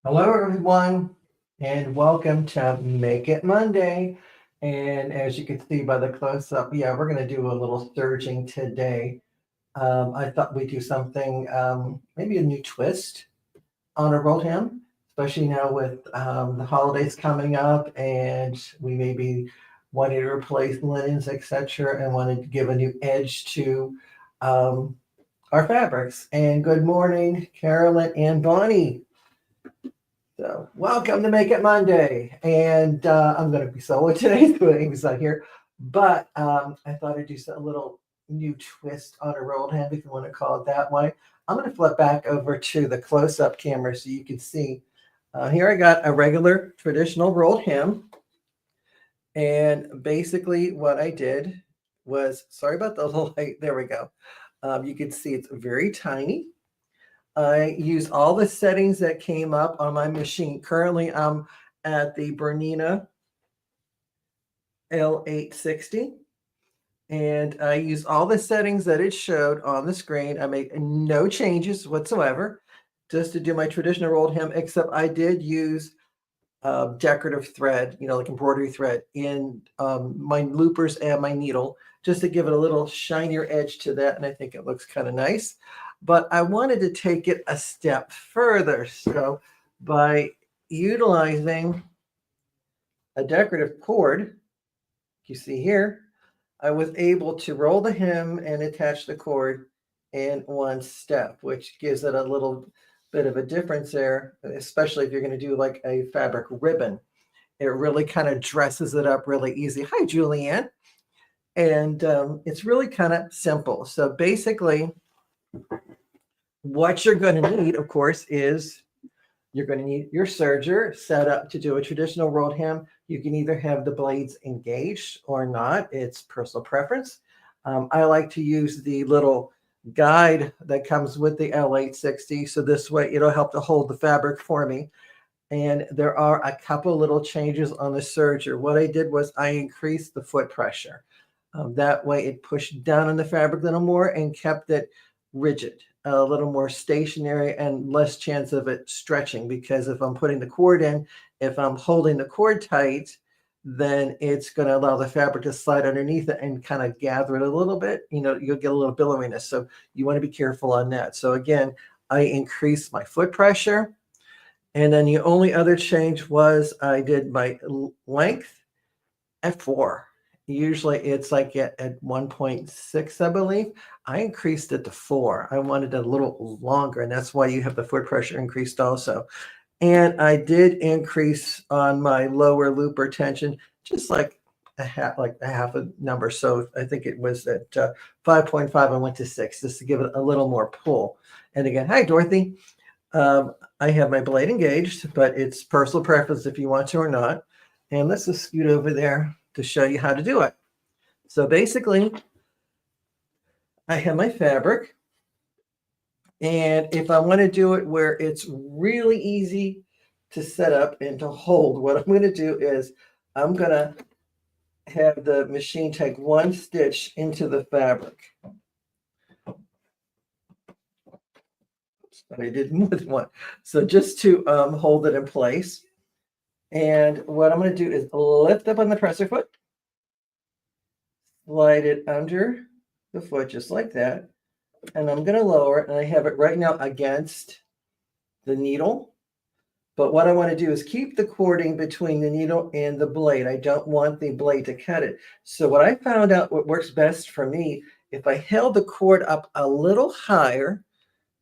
Hello, everyone, and welcome to Make It Monday. And as you can see by the close up, yeah, we're going to do a little surging today. I thought we'd do something, maybe a new twist on a rolled ham, especially now with the holidays coming up, and we maybe wanted to replace linens, etc., and wanted to give a new edge to um, our fabrics. And good morning, Carolyn and Bonnie. So, welcome to Make It Monday. And I'm going to be solo today, so Amy's not here. But I thought I'd do a little new twist on a rolled hand, if you want to call it that way. I'm going to flip back over to the close up camera so you can see. Here I got a regular traditional rolled hem. And basically, what I did was sorry about the light. There we go. You can see it's very tiny. I use all the settings that came up on my machine. Currently, I'm at the Bernina L860, and I use all the settings that it showed on the screen. I made no changes whatsoever, just to do my traditional rolled hem, except I did use decorative thread, like embroidery thread in my loopers and my needle, just to give it a little shinier edge to that. And I think it looks kind of nice. But I wanted to take it a step further. So by utilizing a decorative cord, you see here, I was able to roll the hem and attach the cord in one step, which gives it a little bit of a difference there, especially if you're going to do like a fabric ribbon. It really kind of dresses it up really easy. Hi, Julianne. And it's really kind of simple. So basically, what you're going to need, of course, is you're going to need your serger set up to do a traditional rolled hem. You can either have the blades engaged or not. It's personal preference. I like to use the little guide that comes with the L860. So this way it'll help to hold the fabric for me. And there are a couple little changes on the serger. What I did was I increased the foot pressure. That way it pushed down on the fabric a little more and kept it rigid, a little more stationary and less chance of it stretching, because if I'm putting the cord in, if I'm holding the cord tight, then it's going to allow the fabric to slide underneath it and kind of gather it a little bit. You'll get a little billowiness. So you want to be careful on that. So again, I increased my foot pressure. And then the only other change was I did my length at 4. Usually it's like at 1.6, I believe. I increased it to 4. I wanted it a little longer, and that's why you have the foot pressure increased also. And I did increase on my lower looper tension, just like a half a number. So I think it was at 5.5. I went to 6, just to give it a little more pull. And again, hi, Dorothy. I have my blade engaged, but it's personal preference if you want to or not. And let's just scoot over there to show you how to do it. So basically, I have my fabric. And if I want to do it where it's really easy to set up and to hold, what I'm going to do is I'm going to have the machine take one stitch into the fabric. But I did more than one. So just to hold it in place. And what I'm going to do is lift up on the presser foot, slide it under the foot just like that. And I'm going to lower it, and I have it right now against the needle. But what I want to do is keep the cording between the needle and the blade. I don't want the blade to cut it. So what I found out what works best for me, if I held the cord up a little higher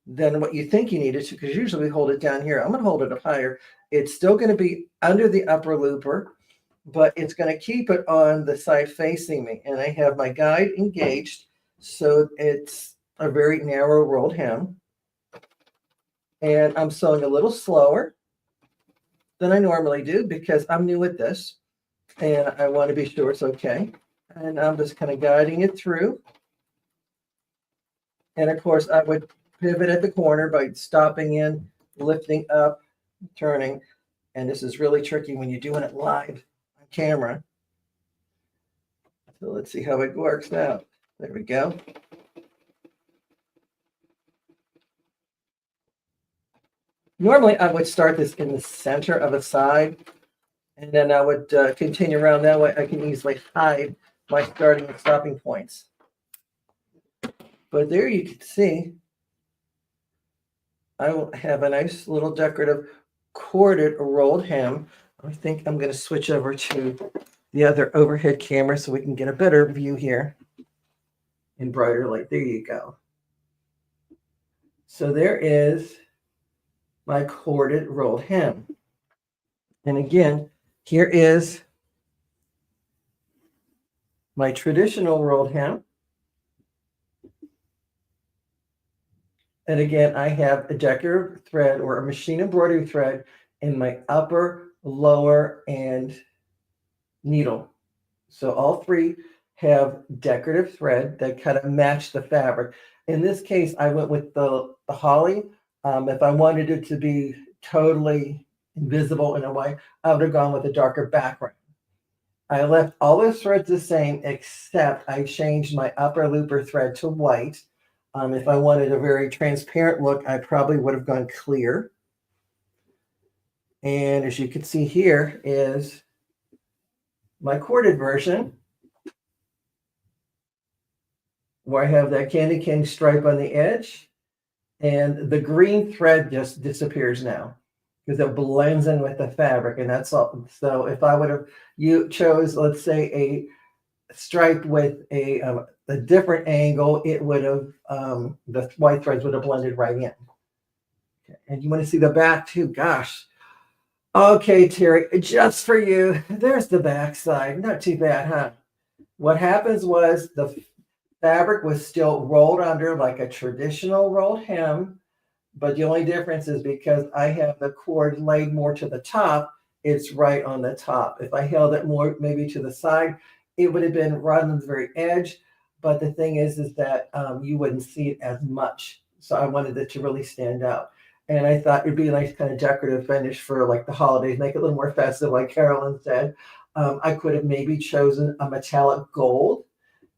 than what you think you need it to, because usually we hold it down here. I'm going to hold it up higher. It's still going to be under the upper looper, but it's going to keep it on the side facing me. And I have my guide engaged, so it's a very narrow rolled hem. And I'm sewing a little slower than I normally do because I'm new at this and I want to be sure it's okay. And I'm just kind of guiding it through. And of course, I would pivot at the corner by stopping in, lifting up, turning. And this is really tricky when you're doing it live on camera. So let's see how it works now. There we go. Normally I would start this in the center of a side, and then I would continue around that way. I can easily hide my starting and stopping points. But there you can see, I will have a nice little decorative corded rolled hem. I think I'm going to switch over to the other overhead camera so we can get a better view here in brighter light. There you go. So there is my corded rolled hem. And again, here is my traditional rolled hem. And again, I have a decorative thread or a machine embroidery thread in my upper, lower, and needle. So all three have decorative thread that kind of match the fabric. In this case, I went with the holly. If I wanted it to be totally invisible in a way, I would have gone with a darker background. I left all those threads the same, except I changed my upper looper thread to white. If I wanted a very transparent look, I probably would have gone clear. And as you can see here is my corded version, where I have that candy cane stripe on the edge, and the green thread just disappears now because it blends in with the fabric, and that's all. So if I would have you chose, let's say, a stripe with a different angle, it would have the white threads would have blended right in. Okay. And you want to see the back too? Gosh. Okay, Terry, just for you. There's the back side. Not too bad, huh? What happens was the fabric was still rolled under like a traditional rolled hem, but the only difference is because I have the cord laid more to the top, it's right on the top. If I held it more maybe to the side, it would have been right on the very edge. But the thing is that you wouldn't see it as much. So I wanted it to really stand out. And I thought it'd be a nice kind of decorative finish for like the holidays, make it a little more festive, like Carolyn said. I could have maybe chosen a metallic gold.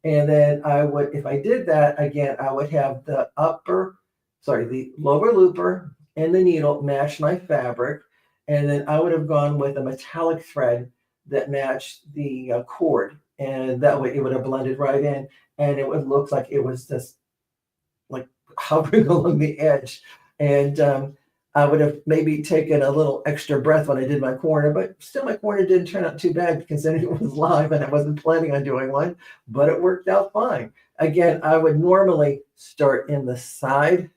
And then I would, if I did that, again, I would have the lower looper and the needle match my fabric. And then I would have gone with a metallic thread that matched the cord. And that way it would have blended right in. And it would look like it was just like hovering along the edge. And I would have maybe taken a little extra breath when I did my corner, but still my corner didn't turn out too bad considering it was live and I wasn't planning on doing one, but it worked out fine. Again, I would normally start in the side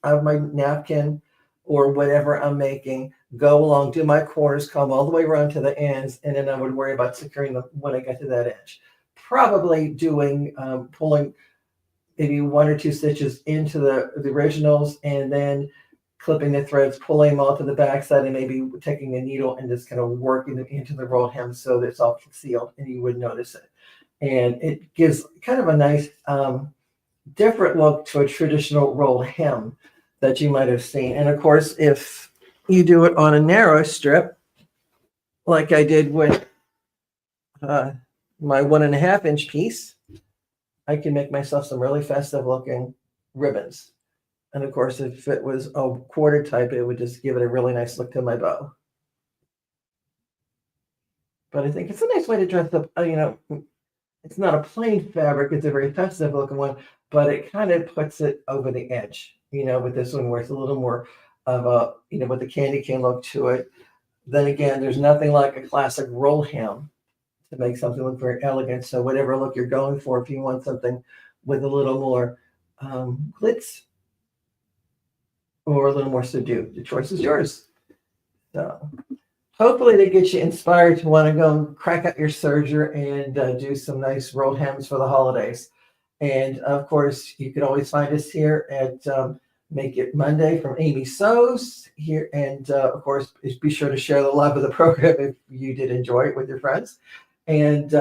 of my napkin or whatever I'm making, go along, do my corners, come all the way around to the ends, and then I would worry about securing them when I get to that edge. Probably doing, pulling maybe 1 or 2 stitches into the originals and then clipping the threads, pulling them all to the back side, and maybe taking a needle and just kind of working them into the rolled hem so that it's all concealed and you would notice it. And it gives kind of a nice different look to a traditional rolled hem that you might have seen. And of course, if you do it on a narrow strip, like I did with my 1.5 inch piece, I can make myself some really festive looking ribbons. And of course, if it was a quarter type, it would just give it a really nice look to my bow. But I think it's a nice way to dress up, it's not a plain fabric, it's a very festive looking one, but it kind of puts it over the edge, with this one where it's a little more of a, with the candy cane look to it. Then again, there's nothing like a classic roll hem to make something look very elegant. So whatever look you're going for, if you want something with a little more glitz or a little more subdued, the choice is yours. So hopefully they get you inspired to want to go and crack out your serger and do some nice rolled hems for the holidays. And of course, you can always find us here at Make It Monday from Amy Sews here. And of course, be sure to share the love of the program if you did enjoy it with your friends. And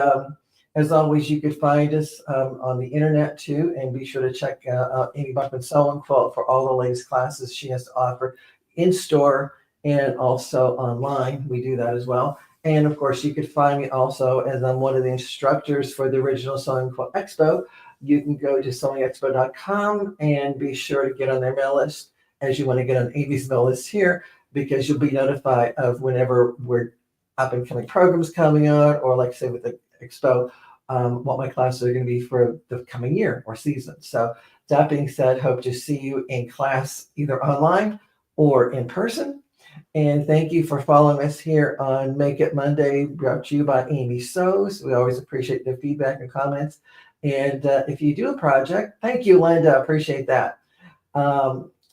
as always, you could find us on the internet too. And be sure to check out Amy Buckman Sewing Quilt for all the latest classes she has to offer in store and also online. We do that as well. And of course, you could find me also as I'm one of the instructors for the Original Sewing Quilt Expo. You can go to sewingexpo.com and be sure to get on their mail list. as you want to get on Amy's email list here, because you'll be notified of whenever we're up and coming programs coming out, or like I say with the expo, what my classes are going to be for the coming year or season. So that being said, hope to see you in class either online or in person. And thank you for following us here on Make It Monday, brought to you by Amy Sows. We always appreciate the feedback and comments. And if you do a project, thank you, Linda. Appreciate that.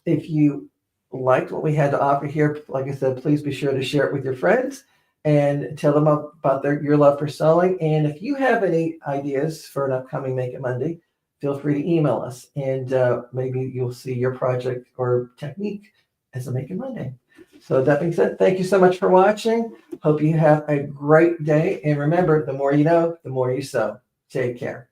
If you liked what we had to offer here, like I said, please be sure to share it with your friends and tell them about your love for sewing. And if you have any ideas for an upcoming Make It Monday, feel free to email us, and maybe you'll see your project or technique as a Make It Monday. So that being said, thank you so much for watching. Hope you have a great day. And remember, the more you know, the more you sew. Take care.